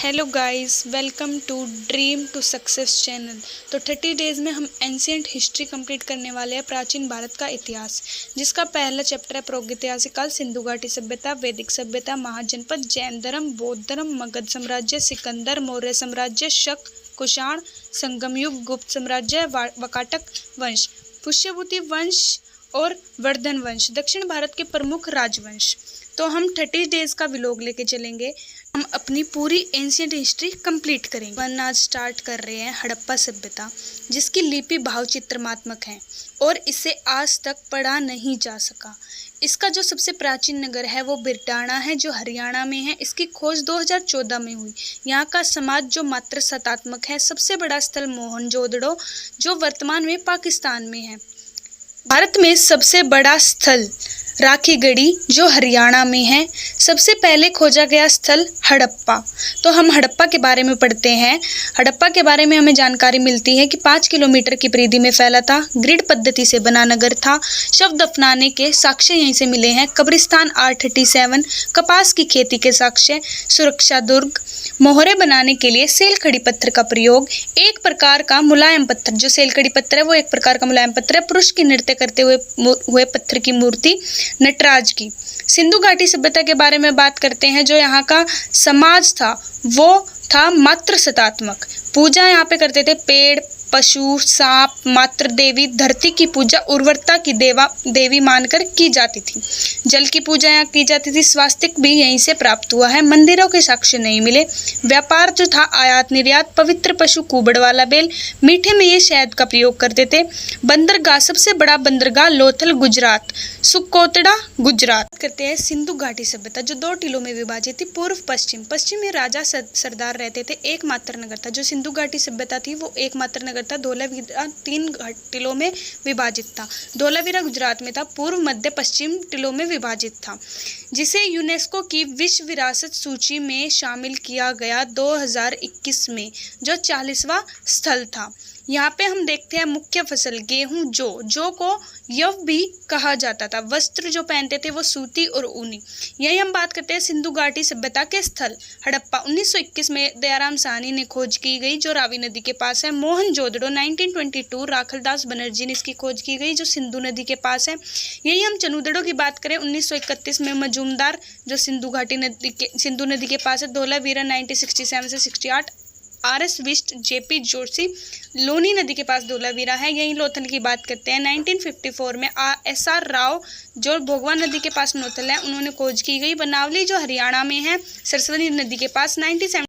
Hello guys, welcome to dream to success channel. तो 30 days में हम एंशिएंट हिस्ट्री कंप्लीट करने वाले हैं, प्राचीन भारत का इतिहास, जिसका पहला चैप्टर है प्रागैतिहासिक काल, सिंधु घाटी सभ्यता, वैदिक सभ्यता, महाजनपद, जैन धर्म, बौद्ध धर्म, मगध साम्राज्य, सिकंदर, मौर्य साम्राज्य, शक, कुषाण, संगम युग, गुप्त साम्राज्य, वाकाटक वंश, पुष्यभूति वंश और वर्धन वंश, दक्षिण भारत के प्रमुख राजवंश। तो हम 30 डेज़ का व्लॉग लेके चलेंगे। हम अपनी पूरी एंशिएंट हिस्ट्री कंप्लीट करेंगे। वन आज स्टार्ट कर रहे हैं हड़प्पा सभ्यता, जिसकी लिपि भावचित्रमात्मक है और इसे आज तक पढ़ा नहीं जा सका। इसका जो सबसे प्राचीन नगर है वो बिरटाना है, जो हरियाणा में है। इसकी खोज 2014 में हुई। यहाँ का समाज जो मात्र सतात्मक है। सबसे बड़ा स्थल मोहनजोदड़ो, जो वर्तमान में पाकिस्तान में है। भारत में सबसे बड़ा स्थल राखीगढ़ी, जो हरियाणा में है। सबसे पहले खोजा गया स्थल हड़प्पा। तो हम हड़प्पा के बारे में पढ़ते हैं। हड़प्पा के बारे में हमें जानकारी मिलती है कि 5 किलोमीटर की परिधि में फैला था। ग्रिड पद्धति से बना नगर था। शव दफनाने के साक्ष्य यहीं से मिले हैं। कब्रिस्तान R37, कपास की खेती के साक्ष्य, सुरक्षा दुर्ग, मोहरे बनाने के लिए सेलखड़ी पत्थर का प्रयोग, एक प्रकार का मुलायम पत्थर, जो सेलखड़ी पत्थर है वो एक प्रकार का मुलायम पत्थर है। पुरुष की नृत्य करते हुए पत्थर की मूर्ति नटराज की। सिंधु घाटी सभ्यता के बारे में बात करते हैं। जो यहाँ का समाज था वो था मात्र सतात्मक। पूजा यहाँ पे करते थे पेड़, पशु, सांप, मात्र देवी, धरती की पूजा उर्वरता की देवी मानकर की जाती थी। जल की पूजा यहाँ की जाती थी। स्वास्तिक भी यहीं से प्राप्त हुआ है। मंदिरों के साक्ष्य नहीं मिले। व्यापार जो था आयात निर्यात, पवित्र पशु कुबड़ वाला बैल, मीठे में ये शहद का प्रयोग करते थे। बंदरगाह, सबसे बड़ा बंदरगाह लोथल गुजरात, सुकोतड़ा गुजरात। करते हैं सिंधु घाटी सभ्यता, जो 2 टीलों में विभाजित थी, पूर्व पश्चिम। पश्चिम में राजा सरदार रहते थे। एकमात्र नगर था। जो सिंधु घाटी सभ्यता थी वो एकमात्र नगर था। धोलावीरा 3 टीलों में विभाजित था। धोलावीरा गुजरात में था। पूर्व मध्य पश्चिम टीलों में विभाजित था, जिसे यूनेस्को की विश्व विरासत सूची में शामिल किया गया 2021 में, जो 40वां स्थल था। यहाँ पे हम देखते हैं मुख्य फसल गेहूं, जौ को यव भी कहा जाता था। वस्त्र जो पहनते थे वो सूती और ऊनी। यही हम बात करते हैं सिंधु घाटी सभ्यता के स्थल हड़प्पा। 1921 में दयाराम साहनी ने खोज की गई, जो रावी नदी के पास है। मोहनजोदड़ो 1922 राखलदास बनर्जी ने इसकी खोज की गई, जो सिंधु नदी के पास है। यही हम चनूदड़ो की बात करें 1931 में मजूमदार, जो सिंधु नदी के पास है। धोलावीरा 1967 से 68, RS विस्ट, JP जोशी, लोनी नदी के पास धोलावीरा है। यहीं लोथल की बात करते हैं। 1954 में SR राव, जो भोगवा नदी के पास नोथल है, उन्होंने खोज की गई। बनावली जो हरियाणा में है, सरस्वती नदी के पास। 1970